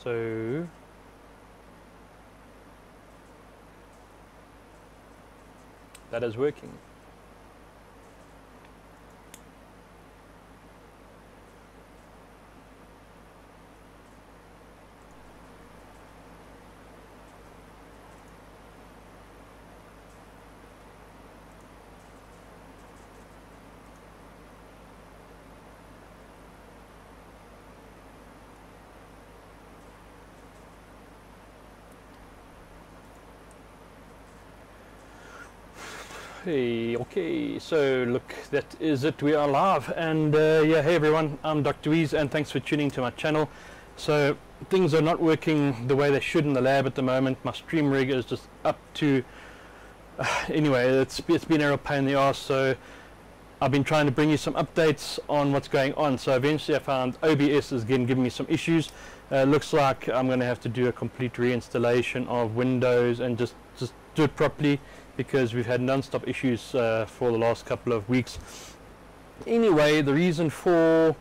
So that is working. Okay, so look, that is it. We are live, and yeah, hey everyone, I'm DrWeez, and thanks for tuning to my channel. So things are not working the way they should in the lab at the moment. My stream rig is just up to anyway, it's been a real pain in the arse. So I've been trying to bring you some updates on what's going on. So eventually I found OBS is again giving me some issues. Looks like I'm going to have to do a complete reinstallation of Windows and just do it properly, because we've had non-stop issues for the last couple of weeks. Anyway, the reason for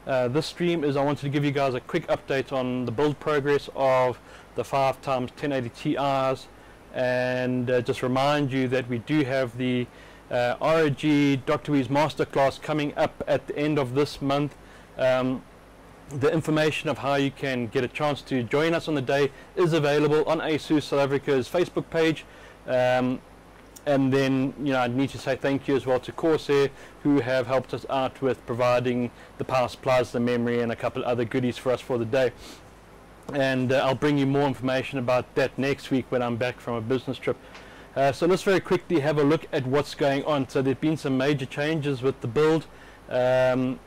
this stream is I wanted to give you guys a quick update on the build progress of the 5x1080 Ti's, and just remind you that we do have the ROG DrWeez Masterclass coming up at the end of this month. The information of how you can get a chance to join us on the day is available on ASUS South Africa's Facebook page. And then, you know, I need to say thank you as well to Corsair, who have helped us out with providing the power supplies, the memory, and a couple of other goodies for us for the day. And I'll bring you more information about that next week when I'm back from a business trip. So let's very quickly have a look at what's going on. So there've been some major changes with the build. The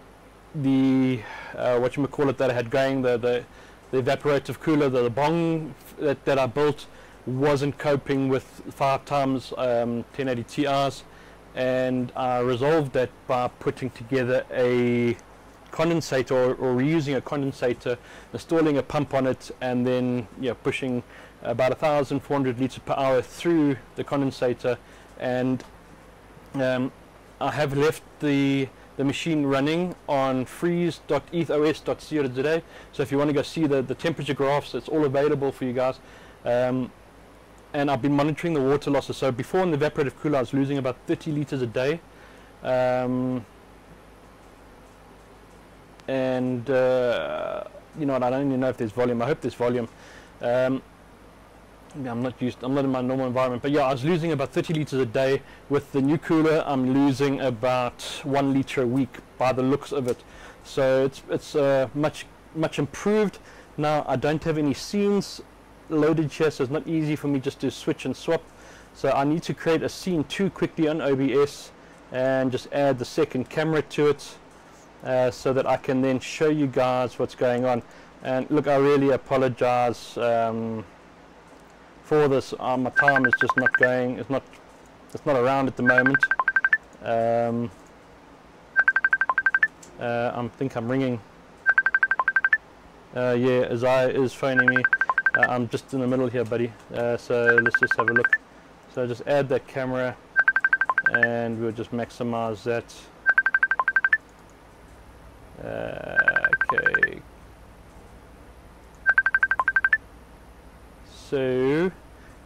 whatchamacallit that I had going, the evaporative cooler, the bong that I built, wasn't coping with 5x 1080 Ti's, and I resolved that by putting together a condensator or reusing a condensator, installing a pump on it, and then pushing about 1,400 liters per hour through the condensator. And I have left the machine running on freeze.ethos.co.za, so if you want to go see the temperature graphs, it's all available for you guys. And I've been monitoring the water losses. So before in the evaporative cooler I was losing about 30 liters a day, and you know what, I don't even know if there's volume. I hope there's volume. I'm not in my normal environment, but yeah, I was losing about 30 liters a day. With the new cooler I'm losing about 1 liter a week by the looks of it. So it's much improved. Now I don't have any scenes loaded here, so it's not easy for me just to switch and swap. So I need to create a scene 2 quickly on OBS and just add the second camera to it, so that I can then show you guys what's going on. And look, I really apologize for this. My time is just not going, it's not around at the moment. I think I'm ringing. Yeah, Isaiah is phoning me. I'm just in the middle here, buddy. So let's just have a look. So just add that camera, and we'll just maximize that. Okay. So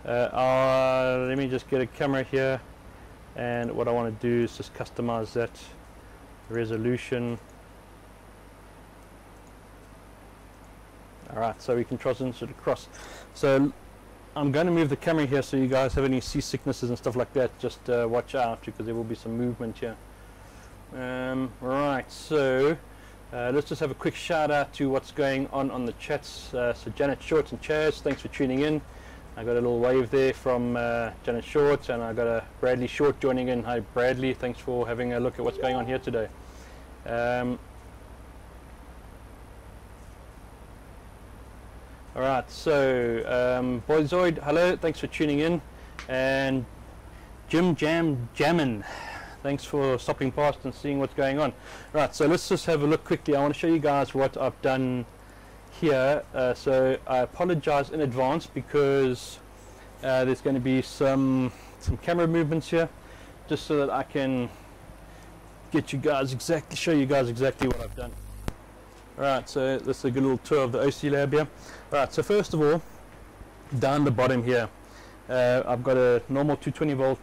let me just get a camera here, and what I want to do is just customize that resolution. Alright, so we can transition it across. So I'm going to move the camera here, so you guys have any seasicknesses and stuff like that, just watch out, because there will be some movement here. Right, so let's just have a quick shout out to what's going on the chats. So Janet Short and Chaz, thanks for tuning in. I got a little wave there from Janet Short, and I got a Bradley Short joining in. Hi Bradley, thanks for having a look at what's going on here today. Alright, so Boyzoid, hello, thanks for tuning in. And Jim Jammin, thanks for stopping past and seeing what's going on. Right, so let's just have a look quickly. I want to show you guys what I've done here. So I apologize in advance, because there's going to be some camera movements here, just so that I can show you guys exactly what I've done. Right, so this is a good little tour of the OC lab here. Right, so first of all, down the bottom here, I've got a normal 220 volt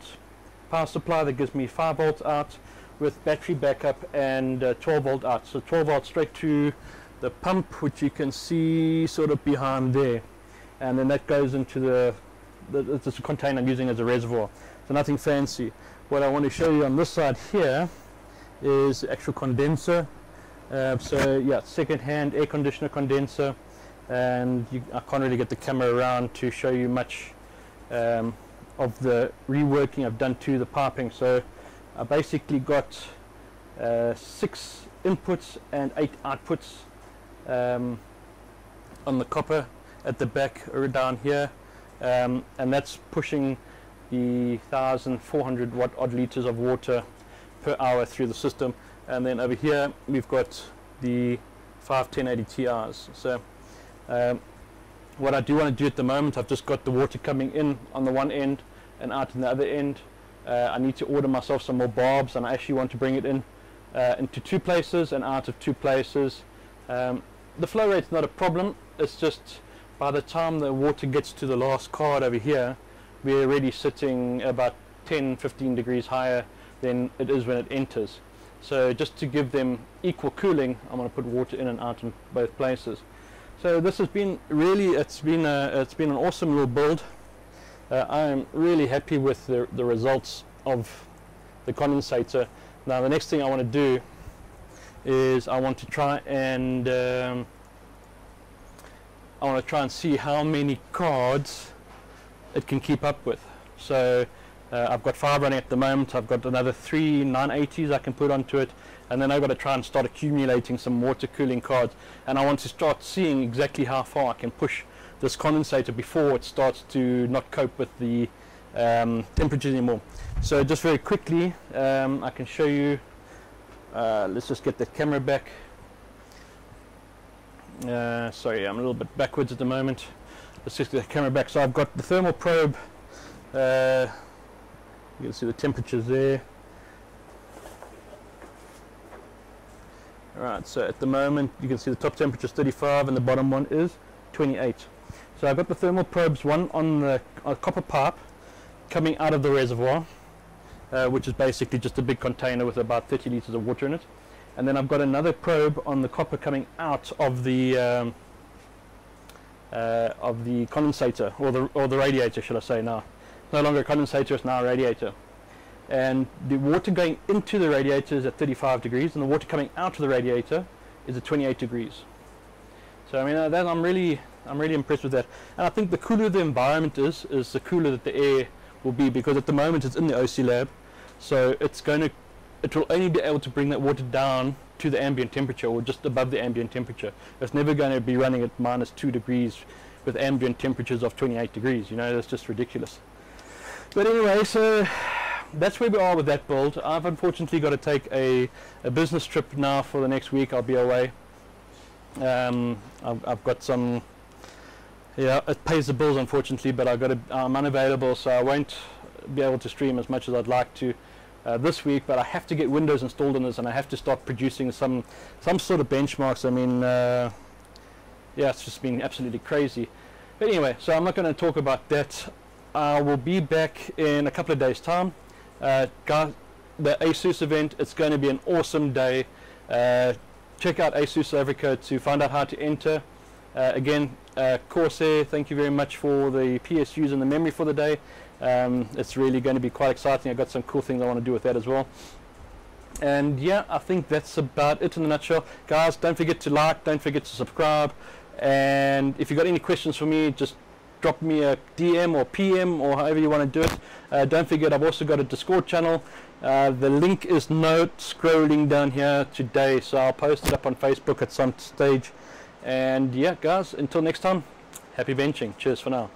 power supply that gives me 5 volts out with battery backup and 12 volt out. So 12 volts straight to the pump, which you can see sort of behind there, and then that goes into it's a container I'm using as a reservoir. So nothing fancy. What I want to show you on this side here is the actual condenser. So yeah, second-hand air conditioner condenser, and I can't really get the camera around to show you much of the reworking I've done to the piping. So I basically got 6 inputs and 8 outputs on the copper at the back or down here, and that's pushing the 1,400 watt odd liters of water per hour through the system. And then over here we've got the 51080 Ti's. So what I do want to do at the moment, I've just got the water coming in on the one end and out on the other end. I need to order myself some more barbs, and I actually want to bring it in into 2 places and out of 2 places. The flow rate's not a problem, it's just by the time the water gets to the last card over here, we're already sitting about 10-15 degrees higher than it is when it enters. So just to give them equal cooling, I'm going to put water in and out in both places. So this has been really, it's been an awesome little build. I am really happy with the results of the condensator. Now the next thing I want to do is I want to try and see how many cards it can keep up with. So I've got 5 running at the moment. I've got another 3 980s I can put onto it, and then I've got to try and start accumulating some water cooling cards, and I want to start seeing exactly how far I can push this condensator before it starts to not cope with the temperatures anymore. So just very quickly, I can show you. Let's just get the camera back. Sorry, I'm a little bit backwards at the moment. Let's just get the camera back. So I've got the thermal probe. You can see the temperatures there. Alright, so at the moment you can see the top temperature is 35 and the bottom one is 28. So I've got the thermal probes, one on the copper pipe coming out of the reservoir, which is basically just a big container with about 30 liters of water in it. And then I've got another probe on the copper coming out of the condensator, or the radiator, should I say now. It's no longer a condensator, it's now a radiator. And the water going into the radiator is at 35 degrees, and the water coming out of the radiator is at 28 degrees. So I mean, I'm really impressed with that. And I think the cooler the environment is the cooler that the air will be, because at the moment it's in the OC lab, so it will only be able to bring that water down to the ambient temperature, or just above the ambient temperature. It's never going to be running at -2 degrees with ambient temperatures of 28 degrees. You know, that's just ridiculous. But anyway, so that's where we are with that build. I've unfortunately got to take a business trip now for the next week. I'll be away. I've got some, yeah, it pays the bills unfortunately, but I'm unavailable, so I won't be able to stream as much as I'd like to this week. But I have to get Windows installed on this, and I have to start producing some sort of benchmarks. I mean, yeah, it's just been absolutely crazy. But anyway, so I'm not going to talk about that. I will be back in a couple of days' time. Guys, the ASUS event, it's going to be an awesome day. Check out ASUS South Africa to find out how to enter. Again, Corsair, thank you very much for the PSUs and the memory for the day. It's really going to be quite exciting. I've got some cool things I want to do with that as well. And yeah, I think that's about it in a nutshell. Guys, don't forget to like, don't forget to subscribe, and if you've got any questions for me, just drop me a DM or PM or however you want to do it. Don't forget, I've also got a Discord channel. The link is scrolling down here today, so I'll post it up on Facebook at some stage. And yeah, guys, until next time, happy benching. Cheers for now.